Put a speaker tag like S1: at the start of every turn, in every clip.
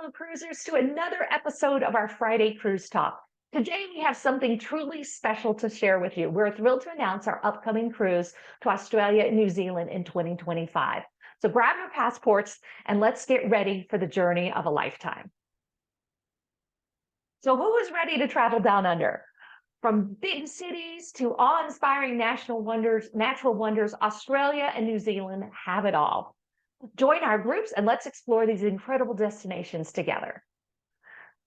S1: fellow cruisers, to another episode of our Friday Cruise Talk. Today, we have something truly special to share with you. We're thrilled to announce our upcoming cruise to Australia and New Zealand in 2025. So grab your passports and let's get ready for the journey of a lifetime. So who is ready to travel down under? From big cities to awe-inspiring natural wonders, Australia and New Zealand have it all. Join our groups and let's explore these incredible destinations together.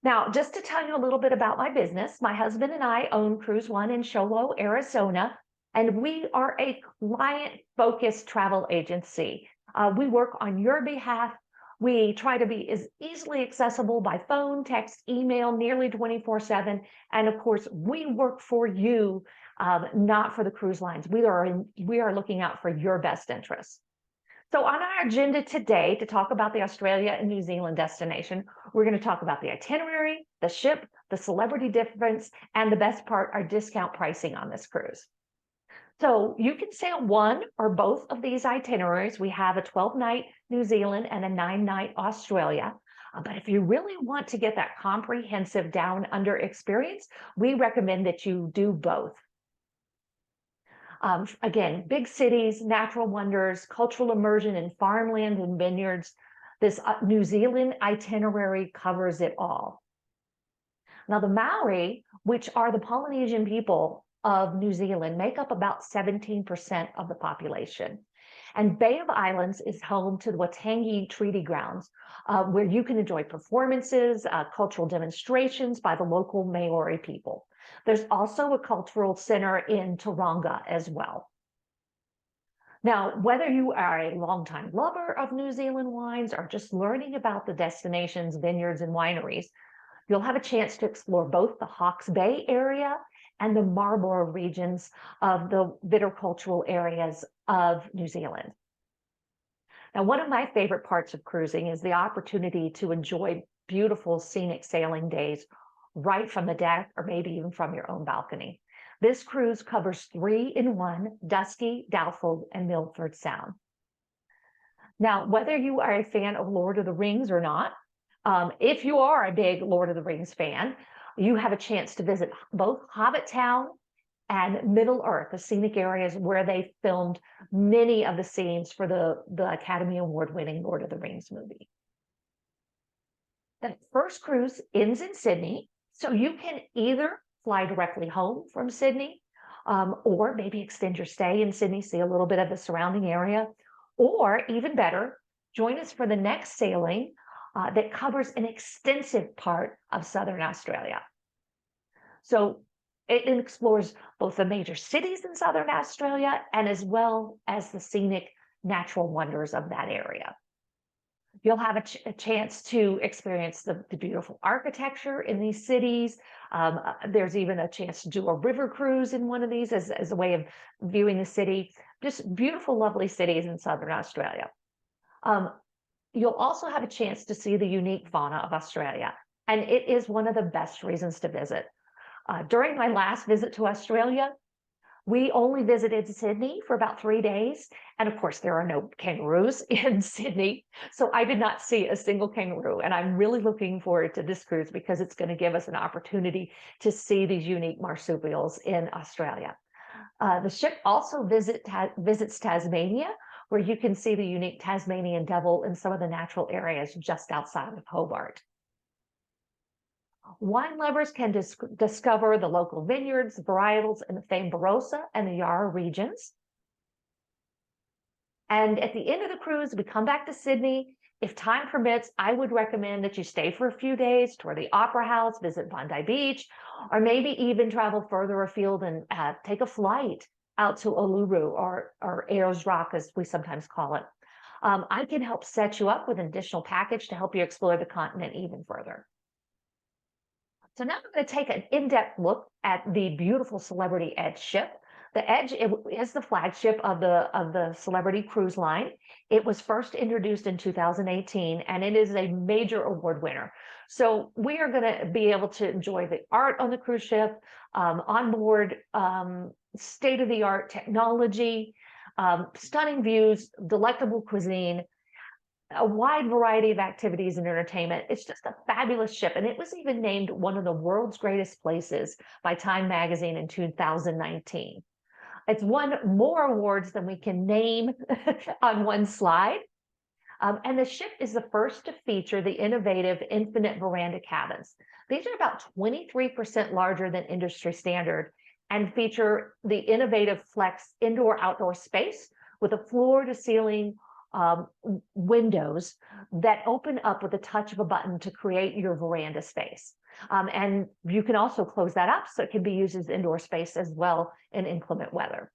S1: Now, just to tell you a little bit about my business, my husband and I own CruiseOne in Sholo, Arizona, and we are a client-focused travel agency. We work on your behalf. We try to be as easily accessible by phone, text, email, nearly 24/7. And of course, we work for you, not for the cruise lines. We are looking out for your best interests. So on our agenda today to talk about the Australia and New Zealand destination, we're going to talk about the itinerary, the ship, the celebrity difference, and the best part, our discount pricing on this cruise. So you can sail one or both of these itineraries. We have a 12-night New Zealand and a 9-night Australia. But if you really want to get that comprehensive down under experience, we recommend that you do both. Again, big cities, natural wonders, cultural immersion in farmland and vineyards. This New Zealand itinerary covers it all. Now, the Maori, which are the Polynesian people of New Zealand, make up about 17% of the population. And Bay of Islands is home to the Waitangi Treaty Grounds, where you can enjoy performances, cultural demonstrations by the local Maori people. There's also a cultural center in Tauranga as well. Now, whether you are a longtime lover of New Zealand wines or just learning about the destination's vineyards and wineries, you'll have a chance to explore both the Hawke's Bay area and the Marlborough regions of the viticultural areas of New Zealand. Now, one of my favorite parts of cruising is the opportunity to enjoy beautiful scenic sailing days right from the deck or maybe even from your own balcony. This cruise covers 3 in 1, Dusky, Dowford, and Milford Sound. Now, whether you are a fan of Lord of the Rings or not, if you are a big Lord of the Rings fan, you have a chance to visit both Hobbittown and Middle Earth, the scenic areas where they filmed many of the scenes for the Academy Award-winning Lord of the Rings movie. The first cruise ends in Sydney, so you can either fly directly home from Sydney, or maybe extend your stay in Sydney, see a little bit of the surrounding area, or even better, join us for the next sailing that covers an extensive part of Southern Australia. So it explores both the major cities in Southern Australia and as well as the scenic natural wonders of that area. You'll have a chance to experience the beautiful architecture in these cities. There's even a chance to do a river cruise in one of these as a way of viewing the city. Just beautiful, lovely cities in Southern Australia. You'll also have a chance to see the unique fauna of Australia, and it is one of the best reasons to visit. During my last visit to Australia, we only visited Sydney for about 3 days. And of course, there are no kangaroos in Sydney. So I did not see a single kangaroo. And I'm really looking forward to this cruise because it's going to give us an opportunity to see these unique marsupials in Australia. The ship also visits Tasmania, where you can see the unique Tasmanian devil in some of the natural areas just outside of Hobart. Wine lovers can discover the local vineyards, varietals in the famed Barossa and the Yarra regions. And at the end of the cruise, we come back to Sydney. If time permits, I would recommend that you stay for a few days, tour the Opera House, visit Bondi Beach, or maybe even travel further afield and take a flight out to Uluru or Ayers Rock, as we sometimes call it. I can help set you up with an additional package to help you explore the continent even further. So now I'm going to take an in-depth look at the beautiful Celebrity Edge ship. The Edge is the flagship of the Celebrity Cruise Line. It was first introduced in 2018, and it is a major award winner. So we are going to be able to enjoy the art on the cruise ship, onboard state-of-the-art technology, stunning views, delectable cuisine, a wide variety of activities and entertainment. It's just a fabulous ship. And it was even named one of the world's greatest places by Time Magazine in 2019. It's won more awards than we can name on one slide. And the ship is the first to feature the innovative infinite veranda cabins. These are about 23% larger than industry standard and feature the innovative flex indoor-outdoor space with a floor-to-ceiling windows that open up with the touch of a button to create your veranda space. And you can also close that up so it can be used as indoor space as well in inclement weather.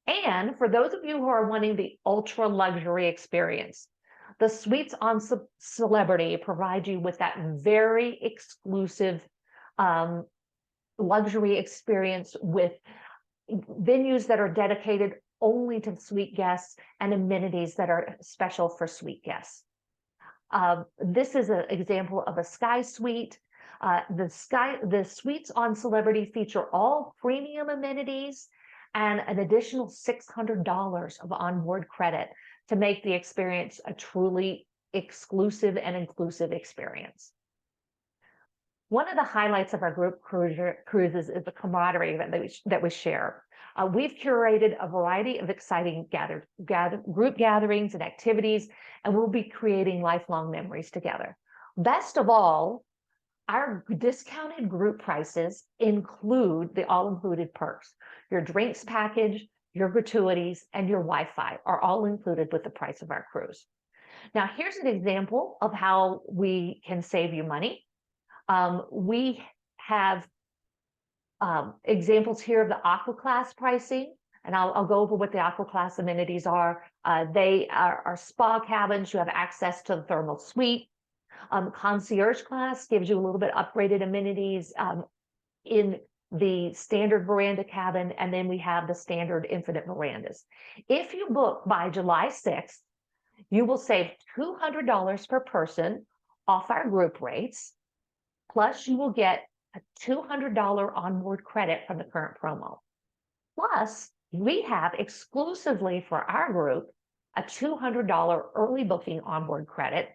S1: And for those of you who are wanting the ultra luxury experience, the Suites on Celebrity provide you with that very exclusive luxury experience with venues that are dedicated only to suite guests and amenities that are special for suite guests. This is an example of a sky suite. The Suites on Celebrity feature all premium amenities and an additional $600 of onboard credit to make the experience a truly exclusive and inclusive experience. One of the highlights of our group cruises is the camaraderie that we share. We've curated a variety of exciting group gatherings and activities, and we'll be creating lifelong memories together. Best of all, our discounted group prices include the all-included perks. Your drinks package, your gratuities, and your Wi-Fi are all included with the price of our cruise. Now, here's an example of how we can save you money. We have examples here of the Aqua Class pricing, and I'll go over what the Aqua Class amenities are. They are spa cabins. You have access to the thermal suite. Concierge Class gives you a little bit upgraded amenities in the standard veranda cabin, and then we have the standard infinite verandas. If you book by July 6th, you will save $200 per person off our group rates, plus you will get a $200 onboard credit from the current promo. Plus, we have exclusively for our group a $200 early booking onboard credit.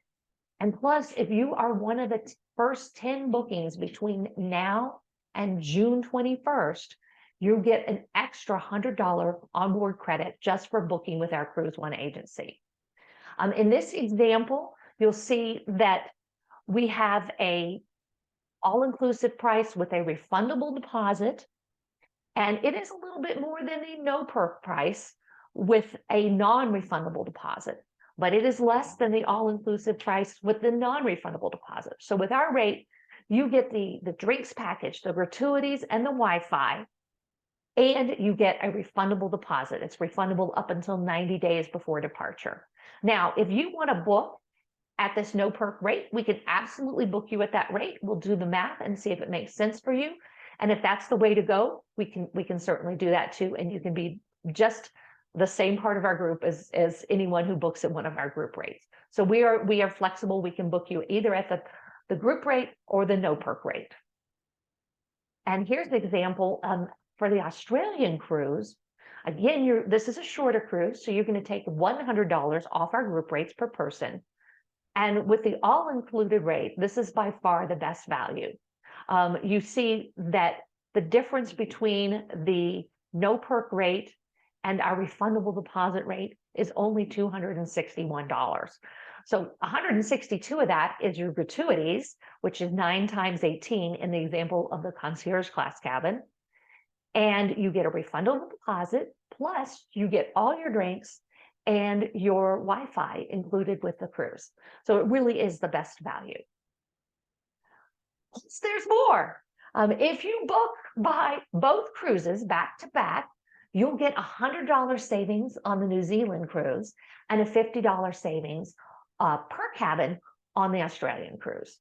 S1: And plus, if you are one of the first 10 bookings between now and June 21st, you get an extra $100 onboard credit just for booking with our CruiseOne agency. In this example, you'll see that we have a all-inclusive price with a refundable deposit, and it is a little bit more than the no perk price with a non-refundable deposit, but it is less than the all-inclusive price with the non-refundable deposit. So with our rate, you get the drinks package, the gratuities, and the Wi-Fi, and you get a refundable deposit. It's refundable up until 90 days before departure. Now, if you want to book at this no perk rate, we can absolutely book you at that rate. We'll do the math and see if it makes sense for you. And if that's the way to go, we can certainly do that too. And you can be just the same part of our group as anyone who books at one of our group rates. So we are flexible. We can book you either at the group rate or the no perk rate. And here's the example for the Australian cruise. Again, this is a shorter cruise, so you're going to take $100 off our group rates per person. And with the all-included rate, this is by far the best value. You see that the difference between the no perk rate and our refundable deposit rate is only $261. So 162 of that is your gratuities, which is 9 times 18 in the example of the concierge class cabin. And you get a refundable deposit, plus you get all your drinks and your Wi-Fi included with the cruise. So it really is the best value. Plus, there's more. If you book by both cruises back to back, you'll get $100 savings on the New Zealand cruise and a $50 savings per cabin on the Australian cruise.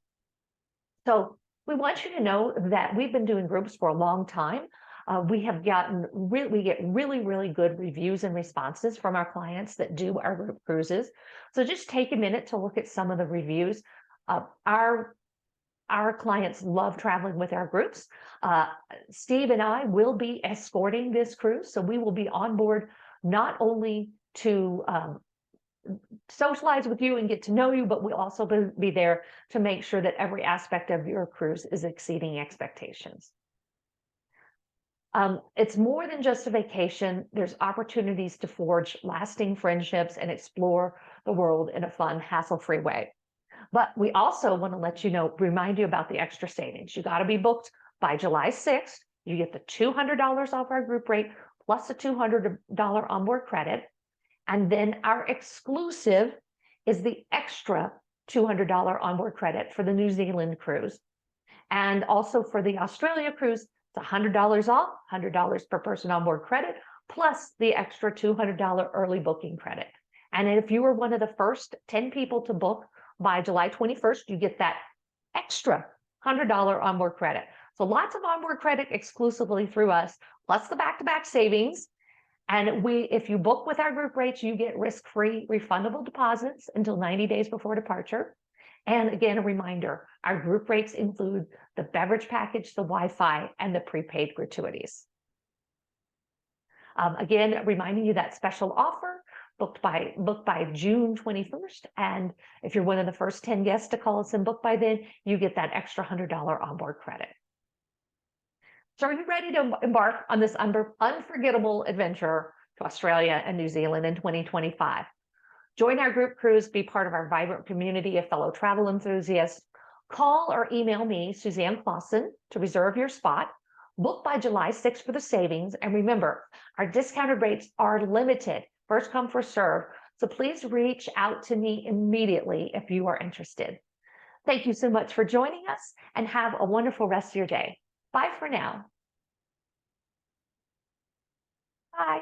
S1: So we want you to know that we've been doing groups for a long time. We get really good reviews and responses from our clients that do our group cruises. So just take a minute to look at some of the reviews. Our clients love traveling with our groups. Steve and I will be escorting this cruise, so we will be on board not only to socialize with you and get to know you, but we'll also be there to make sure that every aspect of your cruise is exceeding expectations. It's more than just a vacation. There's opportunities to forge lasting friendships and explore the world in a fun, hassle-free way. But we also want to let you know, remind you about the extra savings. You got to be booked by July 6th. You get the $200 off our group rate plus a $200 onboard credit. And then our exclusive is the extra $200 onboard credit for the New Zealand cruise. And also for the Australia cruise, it's $100 off, $100 per person onboard credit, plus the extra $200 early booking credit. And if you were one of the first 10 people to book by July 21st, you get that extra $100 onboard credit. So lots of onboard credit exclusively through us, plus the back-to-back savings. And if you book with our group rates, you get risk-free refundable deposits until 90 days before departure. And again, a reminder, our group rates include the beverage package, the Wi-Fi, and the prepaid gratuities. Again, reminding you that special offer, booked by June 21st. And if you're one of the first 10 guests to call us and book by then, you get that extra $100 onboard credit. So are you ready to embark on this unforgettable adventure to Australia and New Zealand in 2025? Join our group cruise, be part of our vibrant community of fellow travel enthusiasts. Call or email me, Suzanne Clausen, to reserve your spot. Book by July 6th for the savings. And remember, our discounted rates are limited. First come, first serve. So please reach out to me immediately if you are interested. Thank you so much for joining us and have a wonderful rest of your day. Bye for now.